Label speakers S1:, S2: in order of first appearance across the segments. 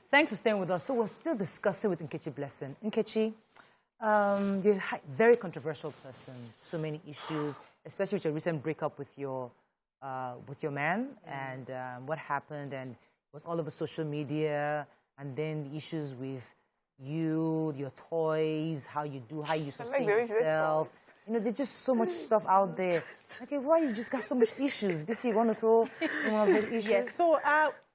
S1: Thanks for staying with us. So we're still discussing with Nkechi Blessing. Nkechi, you're a very controversial person. So many issues, especially with your recent breakup with your man and what happened, and it was all over social media, and then the issues with you, your toys, how you sustain yourself. You know, there's just so much stuff out there. Okay, why you just got so much issues? Basically, you want to throw in one of the issues?
S2: Yes, so,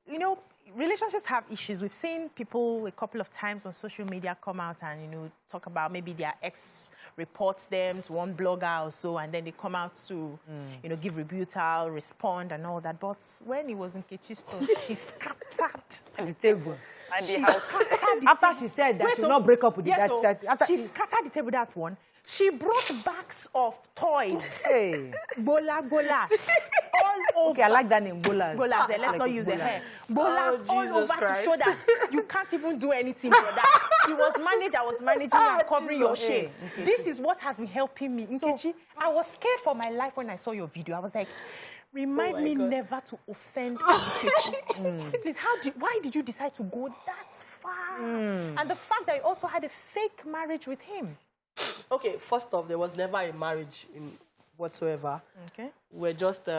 S2: you know, relationships have issues. We've seen people a couple of times on social media come out and, you know, talk about maybe their ex reports them to one blogger or so, and then they come out to, you know, give rebuttal, respond and all that. But when it was in Nkechi's turn, she scattered
S1: at the table.
S3: And the house.
S1: After she said that she will not break up with
S2: yes,
S1: you.
S2: She scattered the table, that's one. She brought bags of toys.
S1: Hey.
S2: Bolas. All over.
S1: Okay, I like that name, bolas.
S2: Bolas, let's
S1: like
S2: not use the hair.
S3: Bolas,
S2: Bolas all over to show that you can't even do anything for that. She was managed, I was managing and covering your shame.
S1: Okay.
S2: This is what has been helping me. Nkechi, I was scared for my life when I saw your video. I was like, remind me never to offend Nkechi. Please, why did you decide to go that far? And the fact that you also had a fake marriage with him.
S3: Okay, first off, there was never a marriage in whatsoever.
S2: Okay.
S3: We're just,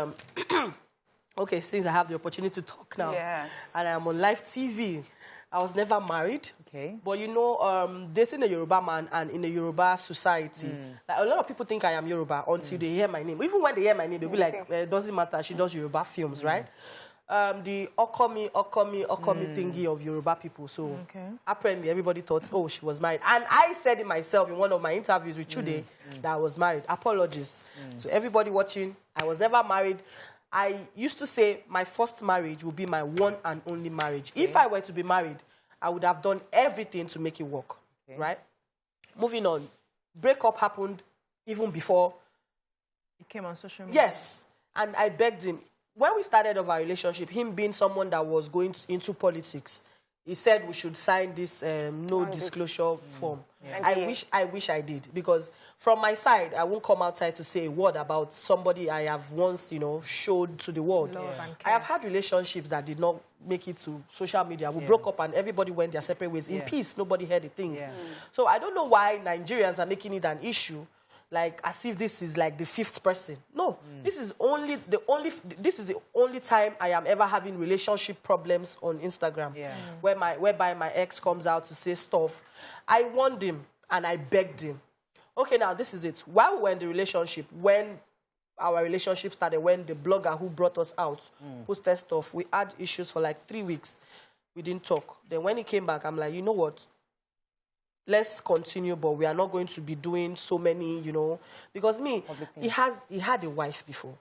S3: okay, since I have the opportunity to talk now, and I'm on live TV, I was never married.
S1: Okay.
S3: But you know, dating a Yoruba man and in a Yoruba society, like, a lot of people think I am Yoruba until they hear my name. Even when they hear my name, they'll be like, it doesn't matter, she does Yoruba films, right? The Okomi thingy of Yoruba people. So apparently everybody thought, oh, she was married. And I said it myself in one of my interviews with Chude that I was married. Apologies. So everybody watching, I was never married. I used to say my first marriage would be my one and only marriage. If I were to be married, I would have done everything to make it work, right? Moving on. Breakup happened even before.
S2: It came on social media.
S3: Yes. And I begged him. When we started our relationship, him being someone that was going into politics, he said we should sign this no-disclosure form. I wish I did, because from my side, I won't come outside to say a word about somebody I have once, you know, showed to the world. I have had relationships that did not make it to social media. We broke up and everybody went their separate ways. In peace, nobody heard a thing. So I don't know why Nigerians are making it an issue, like as if this is like the fifth person. No, this is the only time I am ever having relationship problems on Instagram, whereby my ex comes out to say stuff. I warned him and I begged him. Okay, now this is it. While we were in the relationship, when our relationship started, when the blogger who brought us out posted stuff, we had issues for like 3 weeks. We didn't talk. Then when he came back, I'm like, you know what? Let's continue, but we are not going to be doing so many, you know, because he had a wife before.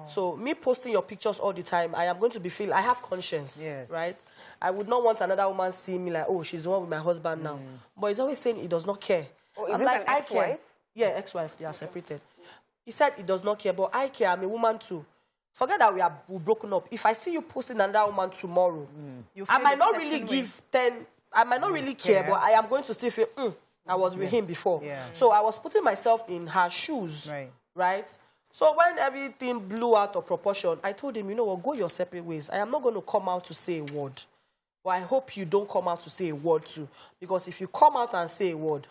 S3: So me posting your pictures all the time, I am going to be I have conscience, right? I would not want another woman seeing me like, oh, she's the one with my husband now. But he's always saying he does not care.
S4: Oh, I'm like, I care.
S3: Yeah, ex-wife, they are separated. He said he does not care, but I care. I'm a woman too. Forget that we've broken up. If I see you posting another woman tomorrow, I might not really give 10... I might not really care, but I am going to still feel, I was with him before. So I was putting myself in her shoes, right? So when everything blew out of proportion, I told him, you know what, go your separate ways. I am not going to come out to say a word. But I hope you don't come out to say a word too. Because if you come out and say a word,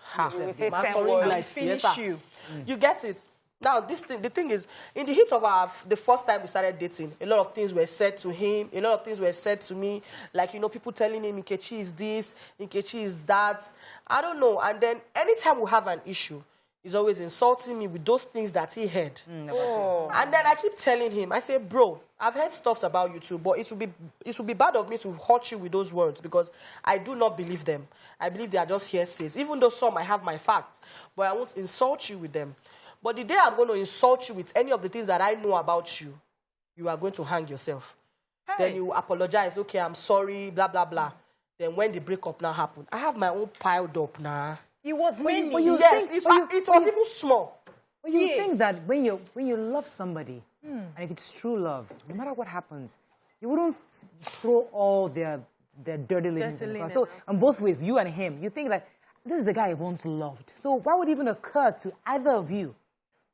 S3: you get it. Now, the thing is, in the heat of the first time we started dating, a lot of things were said to him, a lot of things were said to me, like, you know, people telling him, Nkechi is this, Nkechi is that. I don't know. And then anytime we have an issue, he's always insulting me with those things that he heard. And then I keep telling him, I say, bro, I've heard stuff about you too, but it would be bad of me to hurt you with those words, because I do not believe them. I believe they are just hearsays, even though some I have my facts, but I won't insult you with them. But the day I'm going to insult you with any of the things that I know about you, you are going to hang yourself. Then you apologize. Okay, I'm sorry, blah, blah, blah. Then when the breakup now happened, I have my own piled up now.
S2: It was many.
S3: It was even small.
S1: But you think that when you love somebody, and if it's true love, no matter what happens, you wouldn't throw all their dirty linens in the car. So, on both ways, you and him, you think that this is the guy I once loved. So why would it even occur to either of you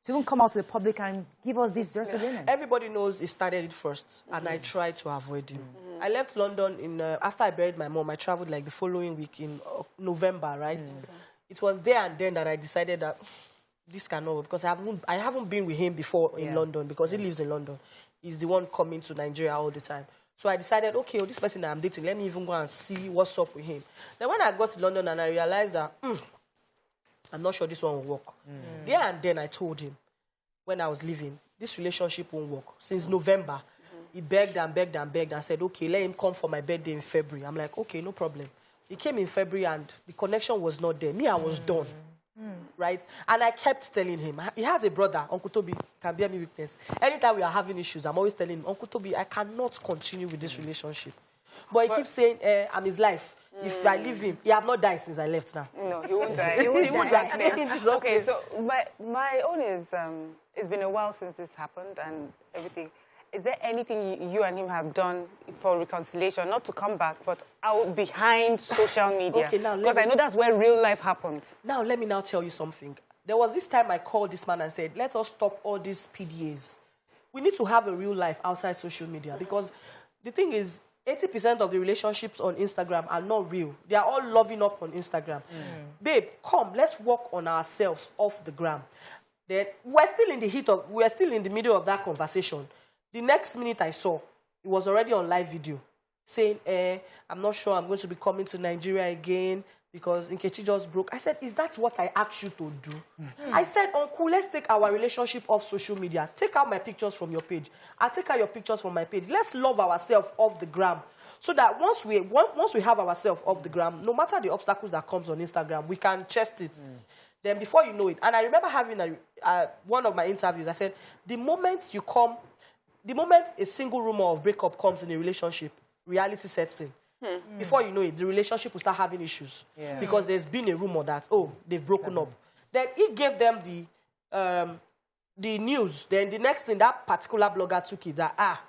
S1: to even come out to the public and give us these dirty linens?
S3: Everybody knows he started it first, and I tried to avoid him. I left London after I buried my mom. I traveled like the following week in November, right? It was there and then that I decided that this cannot, because I haven't been with him before in London, because he lives in London. He's the one coming to Nigeria all the time. So I decided, okay, this person that I'm dating, let me even go and see what's up with him. Then when I got to London and I realized that, I'm not sure this one will work. There and then I told him, when I was leaving, this relationship won't work. Since November, he begged and begged and begged and said, okay, let him come for my birthday in February. I'm like, okay, no problem. He came in February and the connection was not there. Me, I was done. Right? And I kept telling him, he has a brother, Uncle Toby, can bear me witness. Anytime we are having issues, I'm always telling him, Uncle Toby, I cannot continue with this relationship. But he keeps saying, I'm his life. If I leave him, he have not died since I left now.
S4: No, he won't die.
S3: He won't die.
S4: Okay, so my own is, it's been a while since this happened and everything. Is there anything you and him have done for reconciliation, not to come back, but out behind social media?
S3: Okay, now
S4: because I know that's where real life happens.
S3: Now, let me now tell you something. There was this time I called this man and said, let us stop all these PDAs. We need to have a real life outside social media, because the thing is, 80% of the relationships on Instagram are not real. They are all loving up on Instagram. Babe, come, let's work on ourselves off the gram. Then we're still in the middle of that conversation. The next minute I saw, it was already on live video, saying, I'm not sure I'm going to be coming to Nigeria again because Nkechi just broke. I said, is that what I asked you to do? I said, Uncle, let's take our relationship off social media. Take out my pictures from your page. I'll take out your pictures from my page. Let's love ourselves off the gram. So that once we have ourselves off the gram, no matter the obstacles that comes on Instagram, we can chest it. Then before you know it, and I remember having one of my interviews, I said, the moment a single rumor of breakup comes in a relationship, reality sets in. Before you know it, the relationship will start having issues. Because there's been a rumor that, they've broken up. Then he gave them the news. Then the next thing, that particular blogger took it, that,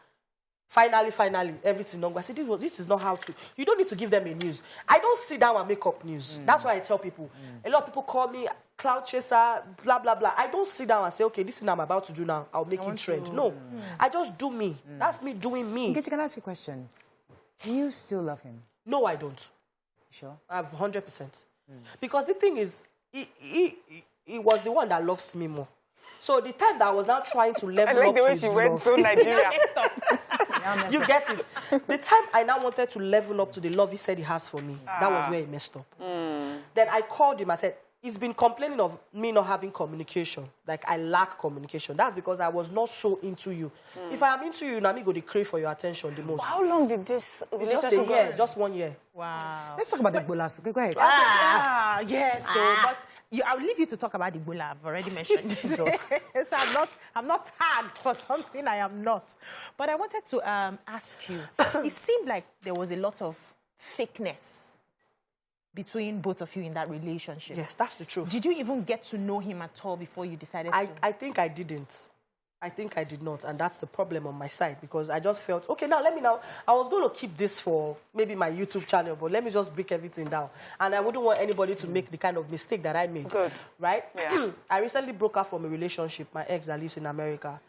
S3: finally, everything done. I said, this is not how to. You don't need to give them a news. I don't sit down and make up news. That's why I tell people. A lot of people call me cloud chaser, blah, blah, blah. I don't sit down and say, okay, this thing I'm about to do now, I'll make it trend. No. I just do me. That's me doing me.
S1: Nkechi, can I ask you a question? Do you still love him?
S3: No, I don't.
S1: Sure?
S3: I have 100%. Because the thing is, he was the one that loves me more. So the time that I was now trying to level up
S4: the way
S3: his
S4: she
S3: love,
S4: went to Nigeria.
S3: you get it. The time I now wanted to level up to the love he said he has for me, that was where he messed up. Then I called him. I said, he's been complaining of me not having communication. Like, I lack communication. That's because I was not so into you. If I am into you, now me go to crave for your attention the most.
S4: How long did this
S3: It's just a year, just 1 year.
S2: Wow.
S1: Let's talk about the bolas. Okay, go ahead.
S2: Yes. So, but I'll leave you to talk about the Ebola. I've already mentioned Jesus. So I'm not tagged for something I am not. But I wanted to ask you. It seemed like there was a lot of fakeness between both of you in that relationship.
S3: Yes, that's the truth.
S2: Did you even get to know him at all before you decided to?
S3: I think I didn't. I think I did not, and that's the problem on my side, because I just felt, okay, now I was going to keep this for maybe my YouTube channel, but let me just break everything down. And I wouldn't want anybody to make the kind of mistake that I made.
S4: Good.
S3: Right?
S4: Yeah.
S3: I recently broke up from a relationship, my ex that lives in America.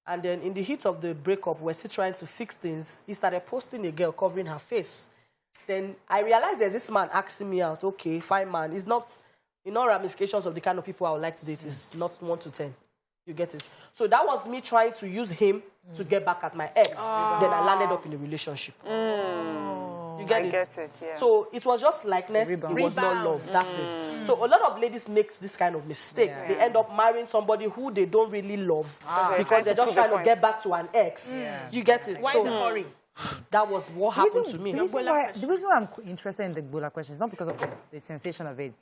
S3: And then in the heat of the breakup, we're still trying to fix things. He started posting a girl covering her face. Then I realized there's this man asking me out, okay, fine man. It's not, ramifications of the kind of people I would like to date. It's not 1 to 10. You get it? So that was me trying to use him to get back at my ex. Then I landed up in a relationship. You get it?
S4: I get it, yeah.
S3: So it was just likeness. It was not love. That's it. So a lot of ladies make this kind of mistake.
S1: Yeah.
S3: They end up marrying somebody who they don't really love because they're just trying to get back to an ex. You get it?
S2: Why
S3: so
S2: the hurry?
S3: that was what happened to me.
S1: The reason why I'm interested in the Ebola question is not because of the sensation of it.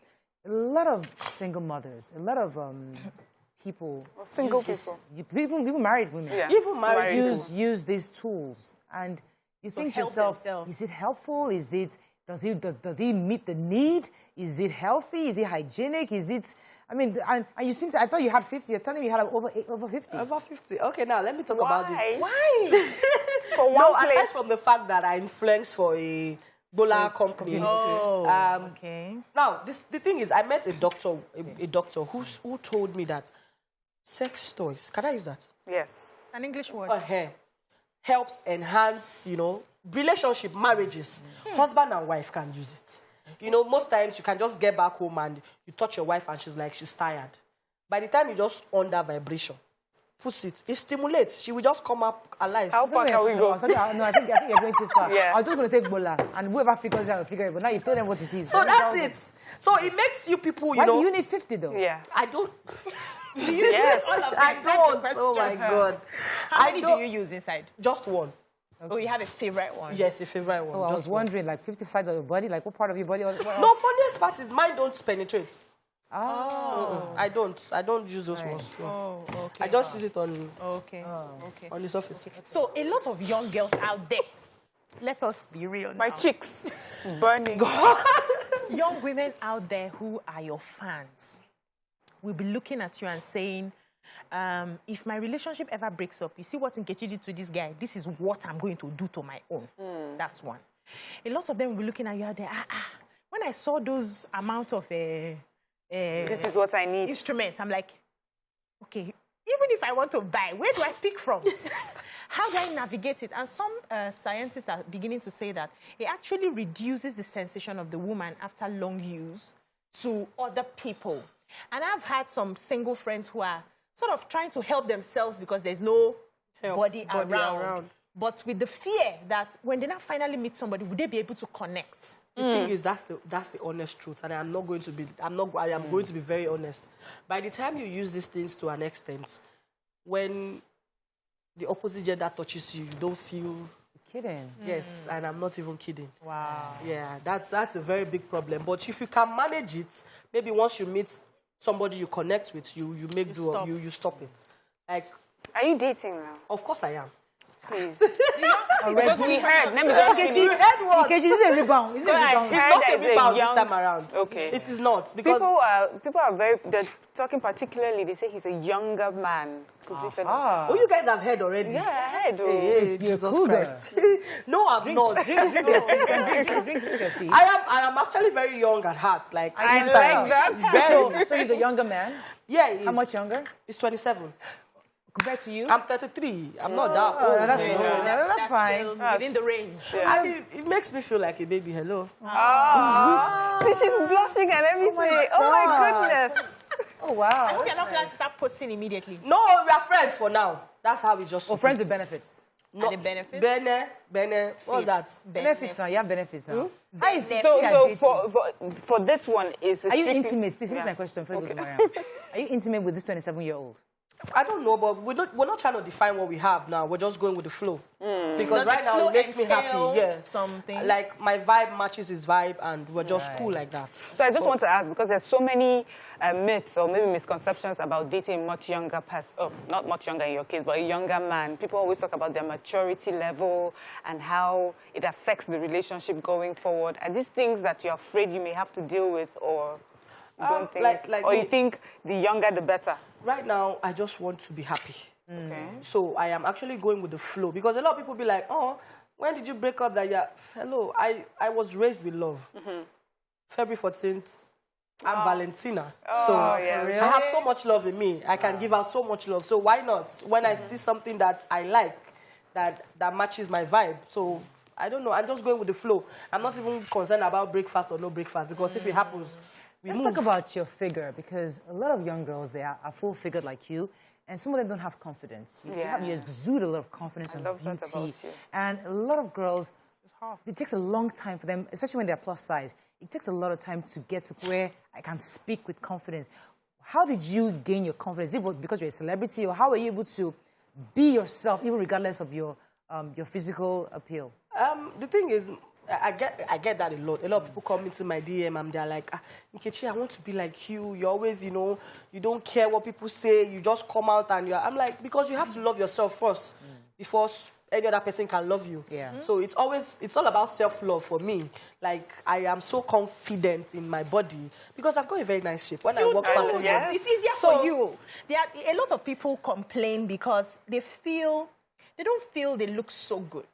S1: A lot of single mothers, a lot of people...
S4: Single
S1: people. Even married women.
S4: Yeah.
S3: Even married
S1: use these tools. And you think to yourself, is it helpful? Does he meet the need? Is it healthy? Is it hygienic? Is it... I mean, and you seem to... I thought you had 50. You're telling me you had over 50.
S3: Over 50. Okay, now let me talk about this.
S4: Why? For one
S3: No,
S4: place.
S3: aside from the fact that I influenced for a Ebola company.
S2: Okay.
S3: Now, the thing is, I met a doctor who told me that sex toys, can I use that?
S4: Yes.
S2: An English word.
S3: Hair helps enhance, relationship, marriages. Husband and wife can use it. Most times you can just get back home and you touch your wife and she's tired. By the time you just on that vibration, push it stimulates. She will just come up alive.
S4: How far can we go?
S1: No, I think you're going too far.
S4: Yeah.
S1: I was just going to say Bola, and whoever figures it out will figure it. But now you've told them what it is.
S3: So that's it. So it makes you people,
S1: Why do you need 50 though?
S4: Yeah.
S3: I don't.
S4: Yes.
S3: I don't. Oh my God.
S2: How many do you use inside?
S3: Just one.
S2: Oh, you have a favorite one?
S3: Yes, a favorite one.
S1: Oh, I was
S3: just one.
S1: wondering, like 50 sides of your body, like what part of your body? What
S3: No,
S1: else?
S3: funniest part is mine don't penetrate.
S1: Oh.
S3: I don't use those ones. No.
S2: Oh, okay.
S3: I just use it on
S2: Okay. Okay.
S3: the surface.
S2: So a lot of young girls out there, let us be real now.
S4: My cheeks burning.
S2: Young women out there who are your fans will be looking at you and saying, if my relationship ever breaks up, you see what Nkechi did to this guy, this is what I'm going to do to my own. That's one. A lot of them will be looking at you out there, when I saw those amount of
S4: This is what I need.
S2: instruments, I'm like, okay, even if I want to buy, where do I pick from? How do I navigate it? And some scientists are beginning to say that it actually reduces the sensation of the woman after long use to other people. And I've had some single friends who are sort of trying to help themselves because there's no body around. But with the fear that when they now finally meet somebody, would they be able to connect?
S3: The thing is, that's the honest truth, and I am going to be very honest. By the time you use these things to an extent, when the opposite gender touches you, you don't feel.
S1: Kidding.
S3: Yes, and I'm not even kidding.
S2: Wow.
S3: Yeah, that's a very big problem. But if you can manage it, maybe once you meet somebody you connect with, you stop it. Like,
S4: Are you dating now?
S3: of course I am.
S4: Please. Because we heard. Let me just
S1: Nkechi,
S3: You heard what?
S1: Nkechi, this is a rebound. This is a rebound.
S3: It's not a
S4: There's a
S3: rebound this
S4: young-
S3: time around.
S4: Okay.
S3: It is not, because
S4: People are very. They're talking particularly. They say he's a younger man. Could you tell us?
S3: oh, you guys have heard already.
S4: Yeah, I heard. Oh.
S3: Hey,
S1: You're
S3: Jesus
S1: cool,
S3: Christ. No, I'm not.
S1: Drink your tea.
S3: I am actually very young at heart. Like,
S4: I
S3: inside.
S4: like that.
S1: So he's a younger man.
S3: Yeah, he is.
S1: How much younger?
S3: He's 27.
S1: Compared to you?
S3: I'm 33. I'm not that
S1: Oh,
S3: old.
S1: that's fine.
S2: Within the range.
S3: I mean, it makes me feel like a baby. Hello.
S4: See, she's blushing and everything. Oh my goodness.
S1: Oh, wow.
S2: I hope you're not planning to start posting immediately.
S3: No, we are friends for now. That's how we just.
S1: Oh, friends with benefits.
S3: No,
S2: And the benefits?
S3: Bene. What's that?
S1: Benefits now. You have benefits now. How is it?
S4: So for this one is.
S1: Are you intimate? Please finish my question before you go to Mariam. Are you intimate with this 27-year-old?
S3: I don't know, but we're not trying to define what we have now. We're just going with the flow. Because
S2: Does
S3: right
S2: the
S3: now
S2: flow
S3: it makes me
S2: entail
S3: happy. Yes.
S2: some things?
S3: Like my vibe matches his vibe, and we're just cool like that.
S4: So I just want to ask, because there's so many myths or maybe misconceptions about dating much younger not much younger in your case, but a younger man. People always talk about their maturity level and how it affects the relationship going forward. Are these things that you're afraid you may have to deal with, or you don't think, or you think the younger the better?
S3: Right now, I just want to be happy.
S4: Okay.
S3: So I am actually going with the flow, because a lot of people be like, oh, when did you break up? Hello, I was raised with love. February 14th, I'm Valentina. So
S4: yeah.
S3: I have so much love in me. I can give out so much love. So why not? When I see something that I like, that matches my vibe. So I don't know. I'm just going with the flow. I'm not even concerned about breakfast or no breakfast, because if it happens,
S1: Let's talk about your figure, because a lot of young girls, they are full-figured like you, and some of them don't have confidence. You exude a lot of confidence and beauty.
S4: That about you.
S1: And a lot of girls, it takes a long time for them, especially when they're plus size. It takes a lot of time to get to where I can speak with confidence. How did you gain your confidence? Is it because you're a celebrity, or how were you able to be yourself, even regardless of your physical appeal?
S3: The thing is, I get that a lot. A lot of people come into my DM and they're like, Nkechi, I want to be like you. You always, you don't care what people say. You just come out and I'm like, because you have to love yourself first before any other person can love you.
S1: Yeah.
S3: So it's all about self-love for me. Like, I am so confident in my body because I've got a very nice shape. When I walk past anyone,
S2: It's easier for you. A lot of people complain because they don't feel they look so good.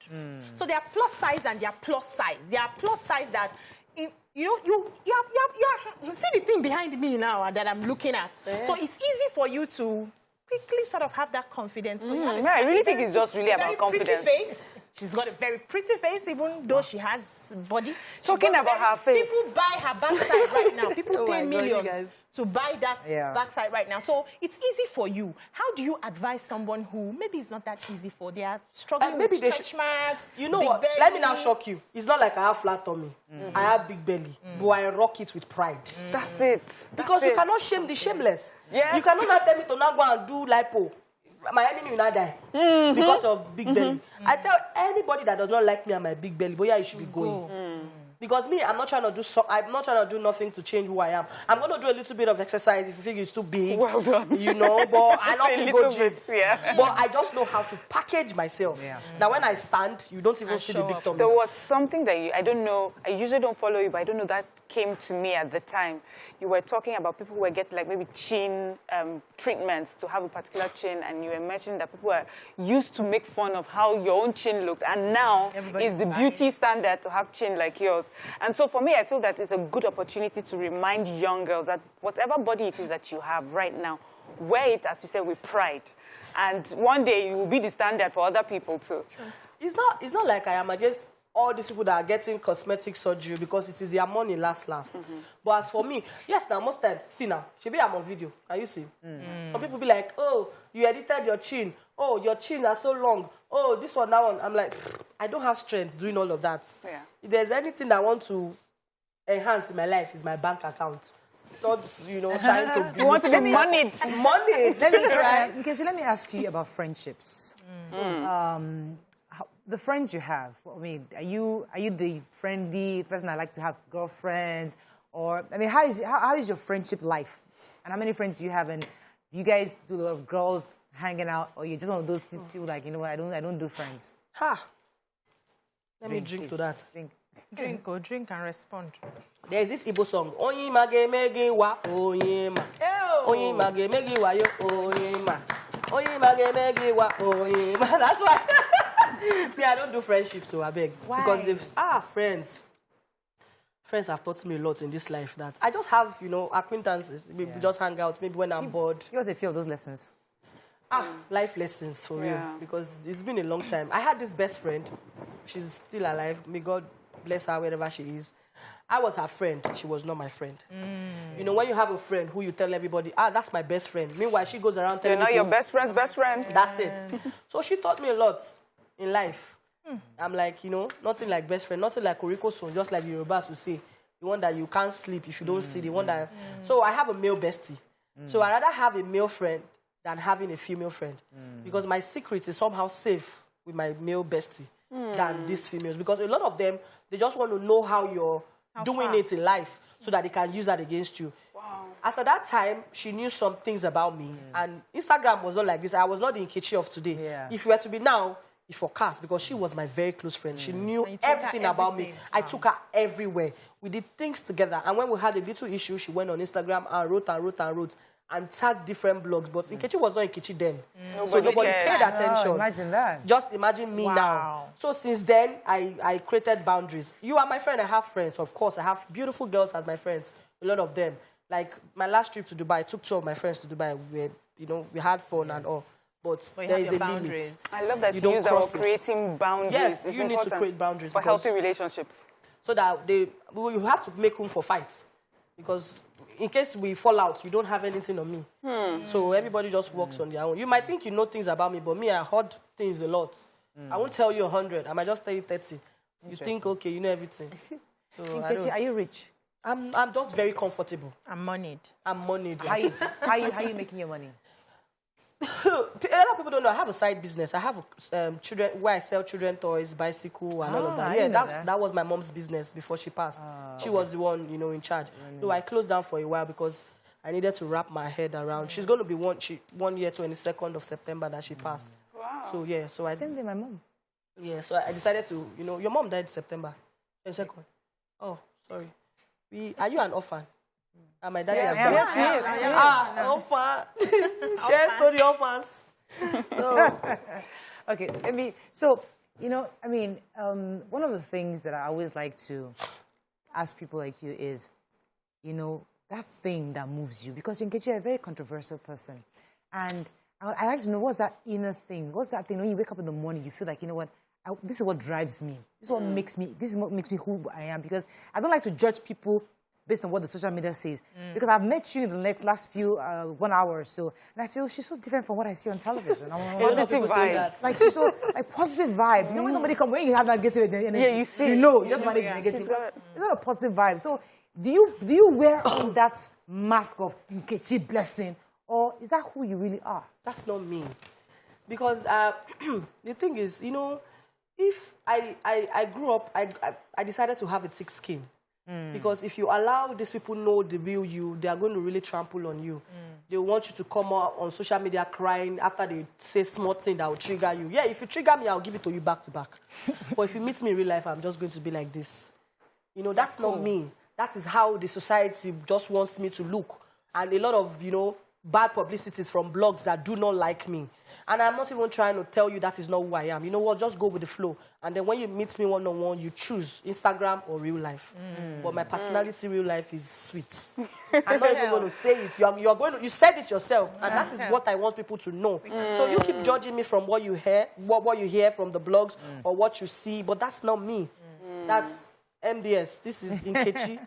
S2: So they are plus size and they are plus size. They are plus size that, you see the thing behind me now that I'm looking at. Yeah. So it's easy for you to quickly sort of have that confidence.
S4: Yeah, I really think it's just really about confidence.
S2: She's got a very pretty face, even though she has body.
S4: Talking about her face.
S2: People buy her backside right now. People pay
S4: God,
S2: millions to buy that backside right now. So it's easy for you. How do you advise someone who maybe it's not that easy for? They are struggling with stretch marks.
S3: You know what?
S2: Belly.
S3: Let me now shock you. It's not like I have flat tummy. I have big belly. But I rock it with pride.
S4: That's it.
S3: Because you cannot shame the shameless.
S4: Yes.
S3: You cannot now tell me to now go and do lipo. My enemy will not die because of big belly. I tell anybody that does not like me and my big belly, but yeah, you should be going. Because me, I'm not trying to do I'm not trying to do nothing to change who I am. I'm going to do a little bit of exercise if you think it's too big.
S4: Well done.
S3: You know, but I don't go gym.
S4: Yeah.
S3: But I just know how to package myself. Yeah. Now, when I stand, you don't even see the big tummy.
S4: There was something that I don't know, I usually don't follow you, but I don't know, that came to me at the time. You were talking about people who were getting like maybe chin treatments to have a particular chin, and you were mentioning that people were used to make fun of how your own chin looked, and now is the beauty standard to have chin like yours. And so for me, I feel that it's a good opportunity to remind young girls that whatever body it is that you have right now, wear it, as you said, with pride. And one day you will be the standard for other people too.
S3: It's not like I am against all these people that are getting cosmetic surgery because it is their money last. But as for me, yes, now most times, see now, I'm on video. Can you see? Some people be like, oh, you edited your chin. Oh, your chin are so long. Oh, this one, that one. I'm like, I don't have strength doing all of that.
S4: Yeah.
S3: If there's anything that I want to enhance in my life, is my bank account. Not, trying to...
S4: You want to be moneyed.
S3: Money.
S1: Nkechi, let me ask you about friendships. The friends you have, I mean, are you the friendly person that likes to have girlfriends? Or, I mean, how is your friendship life? And how many friends do you have? And do you guys do a lot of girls hanging out? Or you're just one of those people like, you know what, I don't do friends?
S3: Let me drink to that.
S2: Drink and respond.
S3: There's this Igbo song. Oyima ge megi wa oyima. Oyima ge megi wa yo oyima. Oyima ge megi wa oyima. That's why me, I don't do friendships, so I beg.
S2: Why?
S3: Because if friends have taught me a lot in this life that I just have, acquaintances. Maybe just hang out, maybe when I'm bored.
S1: Give us a few of those lessons.
S3: Life lessons for real. Because it's been a long time. I had this best friend. She's still alive. May God bless her wherever she is. I was her friend. She was not my friend. When you have a friend who you tell everybody, that's my best friend. Meanwhile, she goes around telling
S4: You're not your best friend's best friend.
S3: That's it. So she taught me a lot in life. I'm like, nothing like best friend, nothing like Oriko son, just like the Yorubas will say. The one that you can't sleep if you don't see, the one that... So I have a male bestie. So I'd rather have a male friend than having a female friend. Because my secret is somehow safe with my male bestie than these females. Because a lot of them, they just want to know how you're doing it in life so that they can use that against you.
S4: Wow.
S3: As at that time, she knew some things about me. And Instagram was not like this. I was not the Nkechi of today.
S1: Yeah.
S3: If you were to be now, it forecast because she was my very close friend. She knew everything about me. I took her everywhere. We did things together. And when we had a little issue, she went on Instagram and wrote and tagged different blogs. But Nkechi was not Nkechi then. So nobody paid attention.
S1: Oh, imagine that.
S3: Just imagine me now. So since then, I created boundaries. You are my friend. I have friends. Of course, I have beautiful girls as my friends. A lot of them. Like my last trip to Dubai, I took 2 of my friends to Dubai. We had fun and all. But there is a limit.
S4: I love that you use that word, creating boundaries.
S3: Yes,
S4: it's
S3: you need to create boundaries.
S4: For healthy relationships.
S3: So that you have to make room for fights. Because in case we fall out, you don't have anything on me. So everybody just works on their own. You might think you know things about me, but me, I heard things a lot. I won't tell you 100. I might just tell you 30. You think, okay, you know everything. So
S1: Nkechi, are you rich?
S3: I'm just very comfortable.
S2: I'm moneyed.
S3: I'm moneyed.
S1: How are you making your money?
S3: A lot of people don't know. I have a side business. I have children where I sell children toys, bicycle, and all of that. Yeah, that was my mom's business before she passed. She was the one, in charge. So I closed down for a while because I needed to wrap my head around. She's going to be 1 year, 22nd of September that she passed.
S4: Wow.
S3: So yeah,
S1: Same thing, my mom.
S3: Yeah, so I decided to, your mom died September 22nd. Oh, sorry. Are you an orphan? And my daddy has died.
S4: Yes.
S3: Orphan. Share story orphans. So,
S1: okay, one of the things that I always like to ask people like you is, that thing that moves you. Because Nkechi, you're a very controversial person. And I like to know, what's that inner thing? What's that thing when you wake up in the morning, you feel like, you know what, this is what drives me. This is what makes me who I am. Because I don't like to judge people based on what the social media says. Because I've met you in the last few 1 hour or so, and I feel she's so different from what I see on television.
S4: Positive vibes.
S1: Like she's so positive vibes. You know, when somebody comes, when you have that negative energy,
S4: you see.
S1: You know, you just manage negative. It's not a positive vibe. So do you wear on that mask of Nkechi Blessing, or is that who you really are?
S3: That's not me. Because the thing is, you know, if I grew up, I decided to have a thick skin. Because if you allow these people know the real you, they are going to really trample on you. They want you to come out on social media crying after they say small thing that will trigger you. Yeah, if you trigger me, I'll give it to you back to back. But if you meet me in real life, I'm just going to be like this. You know, that's not me. That is how the society just wants me to look. And a lot of, you know, bad publicities from blogs that do not like me. And I'm not even trying to tell you that is not who I am. You know what? Just go with the flow. And then when you meet me one-on-one, you choose Instagram or real life. But my personality, real life, is sweet. I'm not even going to say it. You said it yourself. And that is what I want people to know. So you keep judging me from what you hear, what you hear from the blogs or what you see. But that's not me. That's MDS. This is Nkechi.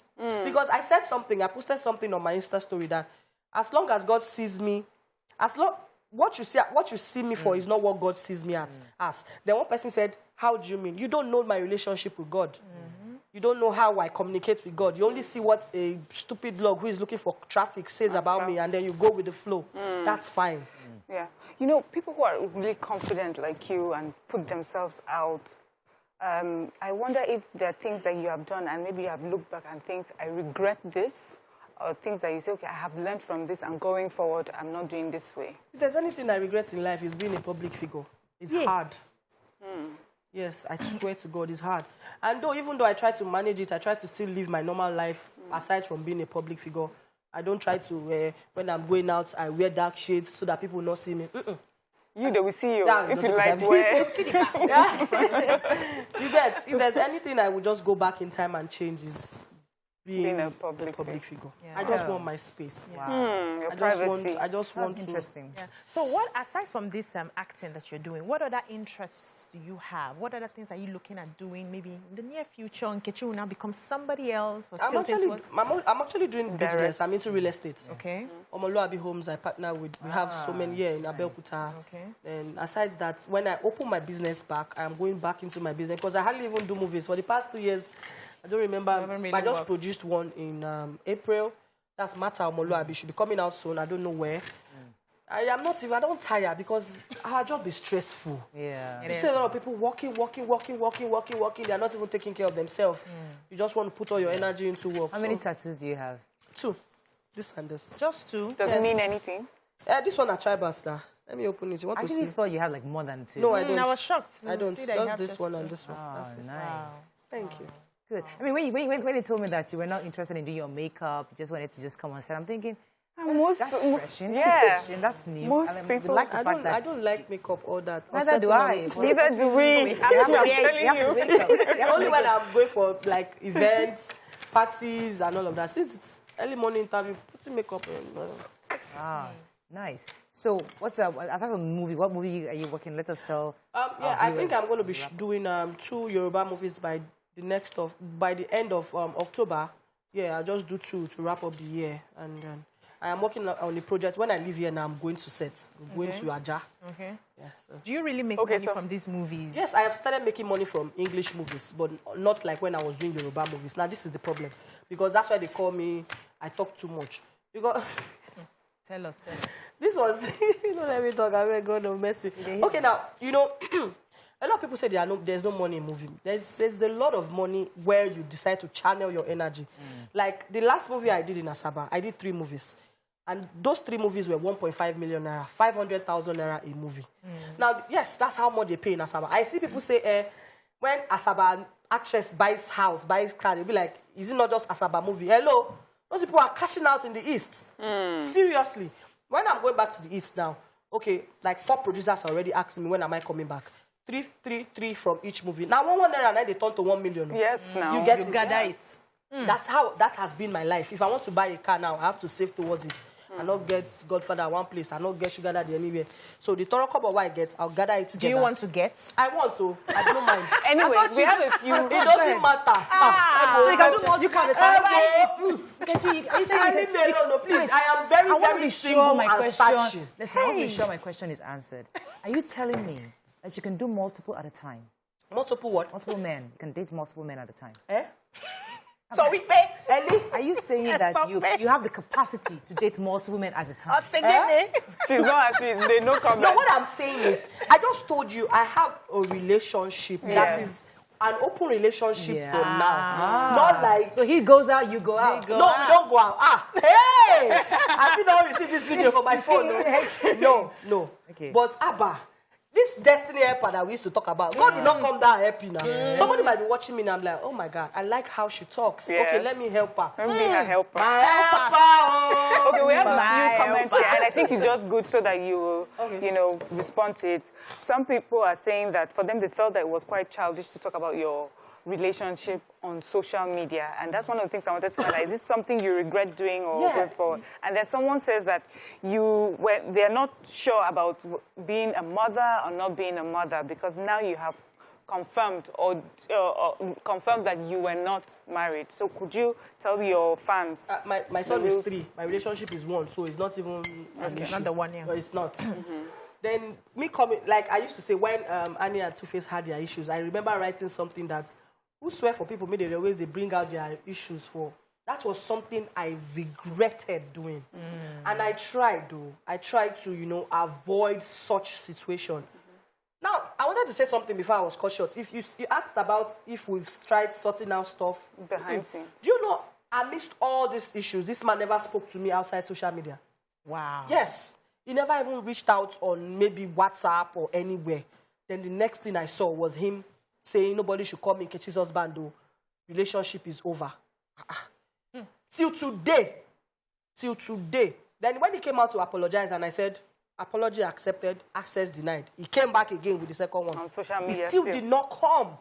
S3: Because I said something. I posted something on my Insta story that as long as God sees me, what you see me for is not what God sees me as. Then one person said, how do you mean? You don't know my relationship with God. You don't know how I communicate with God. You only see what a stupid blog who is looking for traffic says about me, and then you go with the flow. That's fine.
S4: Yeah. You know, people who are really confident like you and put themselves out, I wonder if there are things that you have done and maybe you have looked back and think, I regret this. Or things that you say, okay, I have learned from this, and going forward, I'm not doing this way.
S3: If there's anything I regret in life, it's being a public figure. It's hard. Yes, I swear to God, it's hard. And even though I try to manage it, I try to still live my normal life, aside from being a public figure. I don't try to, when I'm going out, I wear dark shades so that people will not see me.
S4: They will see you if you like wear.
S3: You get, if there's anything I would just go back in time and change is being
S4: a public figure.
S3: Yeah. I just want my space.
S1: Wow.
S4: Your privacy.
S3: I just want
S1: interesting.
S2: Yeah. So what, aside from this acting that you're doing, what other interests do you have? What other things are you looking at doing maybe in the near future? Nkechi will now become somebody else? Or
S3: I'm actually doing business. I'm into real estate.
S2: Okay.
S3: Omoluabi Homes, I partner with. We have so many here in Abeokuta.
S2: Okay.
S3: And aside that, when I open my business back, I'm going back into my business because I hardly even do movies. For the past 2 years, I don't remember. I just produced one in April. That's Mata Omoluabi. Should be coming out soon. I don't know where. I don't tire because our job is stressful.
S1: Yeah.
S3: You see a lot of people working. They're not even taking care of themselves. You just want to put all your energy into work.
S1: How many tattoos do you have?
S3: 2. This and this.
S2: Just 2?
S4: Does it mean anything?
S3: This one a tribal star. Let me open it. You want to see?
S1: I actually thought you had like more than 2.
S3: No, I don't.
S2: I was shocked.
S3: I don't. Just this one
S2: 2.
S3: and this one.
S1: Oh,
S3: That's it.
S1: nice.
S2: Wow.
S3: Thank you.
S1: Good. I mean, when you told me that you were not interested in doing your makeup, you just wanted to just come on set, I'm thinking, that's refreshing.
S4: Yeah.
S1: That's new.
S4: Most people,
S1: like the fact that
S3: I don't like makeup all that.
S1: neither do I.
S4: Neither do we.
S3: Only when I'm going for like events, parties, and all of that. Since it's early morning interview, putting makeup on.
S1: Ah, nice. So, aside from the movie, what movie are you working? Let us tell.
S3: I think I'm going to be doing 2 Yoruba movies by the end of October. Yeah, I'll just do 2 to wrap up the year, and I am working on the project. When I leave here now, I'm going to set. I'm going to Aja.
S2: Okay.
S3: Yeah, so.
S2: Do you really make money from these movies?
S3: Yes, I have started making money from English movies, but not like when I was doing Yoruba movies. Now, this is the problem. Because that's why they call me, I talk too much. Because...
S2: Tell us.
S3: This was... Don't let me talk. I'm going to mess it. Okay, now, you know... A lot of people say there's no money in movie. There's a lot of money where you decide to channel your energy. Like, the last movie I did in Asaba, I did 3 movies. And those 3 movies were 1.5 million naira, 500,000 naira a movie. Now, yes, that's how much they pay in Asaba. I see people say, when Asaba actress buys house, buys car, they'll be like, is it not just Asaba movie? Hello? Those people are cashing out in the East. Seriously. When I'm going back to the East now, okay, like 4 producers already asked me, when am I coming back? 3 from each movie. Now, 1 naira, now they turn to 1 million.
S4: Yes, now.
S3: You gather it. That's how, that has been my life. If I want to buy a car now, I have to save towards it. I not get Godfather one place, I not get Sugar Daddy anywhere. So the thorough cover what I get, I'll gather it together.
S2: Do you want to get?
S3: I want to. I don't mind.
S4: Anyway, we have a few.
S3: It doesn't matter.
S1: So you can do multiple at a time. Nkechi, are you saying
S3: Leave me alone, no, please. I am very,
S1: I want to
S3: very
S1: be
S3: single
S1: sure my
S3: and
S1: question.
S3: searching.
S1: Listen, I want to be sure my question is answered. Are you telling me that you can do multiple at a time?
S3: Multiple what?
S1: Multiple men. You can date multiple men at a time.
S3: Eh?
S2: So we pay.
S3: Ellie?
S1: Are you saying that you have the capacity to date multiple men at a time?
S4: She's not as they no comment.
S3: No, what I'm saying is, I just told you I have a relationship that is an open relationship for now. Not like...
S1: So he goes out, you go out.
S3: No, we don't go out. Hey! I still don't receive this video from my phone. No.
S1: Okay.
S3: But Abba, this destiny helper that we used to talk about, God did not come down helping now. Somebody might be watching me and I'm like, oh my God, I like how she talks. Okay, let me help her.
S4: Let me be her helper.
S3: My helper!
S4: Okay, we have a few comments here, and I think it's just good so that you will, respond to it. Some people are saying that for them, they felt that it was quite childish to talk about your relationship on social media, and that's one of the things I wanted to highlight. Is this something you regret doing or going forward? And then someone says that they're not sure about being a mother or not being a mother because now you have confirmed or confirmed that you were not married. So could you tell your fans?
S3: My son is 3. My relationship is 1, so it's not even an issue.
S2: Not the 1 year.
S3: No, it's not. Then me coming, like I used to say when Annie and Two-Face had their issues, I remember writing something that, who swear for people, maybe always they bring out their issues for. That was something I regretted doing. And I tried to, avoid such situation. Now, I wanted to say something before I was cut short. If you asked about if we've tried sorting out stuff
S4: behind scenes.
S3: Do you know, amidst all these issues, this man never spoke to me outside social media.
S2: Wow.
S3: Yes. He never even reached out on maybe WhatsApp or anywhere. Then the next thing I saw was him saying nobody should call me Nkechi's husband, though. Relationship is over. Till today. Then when he came out to apologize and I said, apology accepted, access denied. He came back again with the second one.
S4: On social media
S3: He still did not come.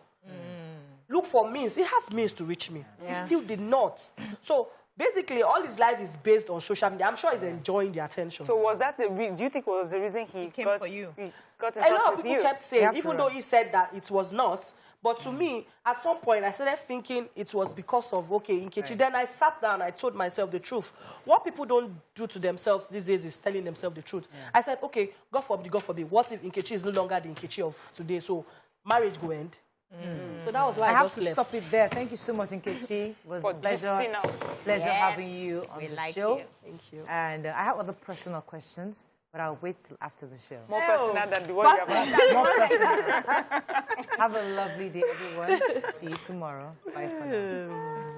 S3: Look for means. He has means to reach me. He still did not. So basically, all his life is based on social media. I'm sure he's enjoying the attention.
S4: So was that do you think was the reason he
S2: came for you?
S4: He got in
S3: A
S4: touch
S3: lot of
S4: with
S3: people
S4: you?
S3: kept saying, even though he said that it was not, but to me, at some point, I started thinking it was because of, Nkechi. Right. Then I sat down, I told myself the truth. What people don't do to themselves these days is telling themselves the truth. I said, okay, God forbid, what if Nkechi is no longer the Nkechi of today? So marriage go end. So that was why I
S1: have
S3: just
S1: to
S3: left.
S1: stop it there. Thank you so much, Nkechi. It was a pleasure having you on the show.
S3: Thank you.
S1: And I have other personal questions, but I'll wait till after the show.
S4: More personal than the one you have.
S1: More personal. Have a lovely day, everyone. See you tomorrow. Bye for now.